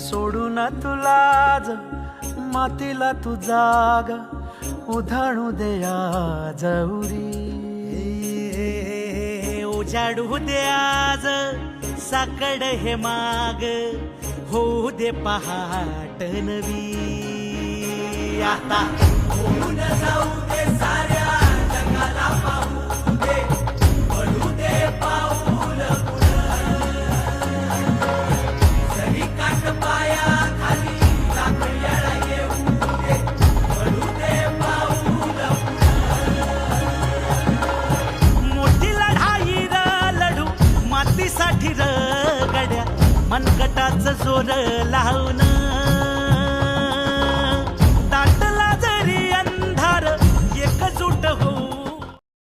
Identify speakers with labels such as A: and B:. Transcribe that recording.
A: सोडून तुलाज मातीला तू जाग उधाणू दे आज उरी.
B: उजाडू दे आज साकड हे माग होऊ दे पहाट नवी. आता होऊन जाऊ दे साऱ्या जगाला पाहू दे पडू दे पाऊल जरी काट पाया खाली टाकल्याला येऊ दे पडू दे पाऊल. मोठी लढाई र लढू मातीसाठी र गड्या मनगटाच जोर लावून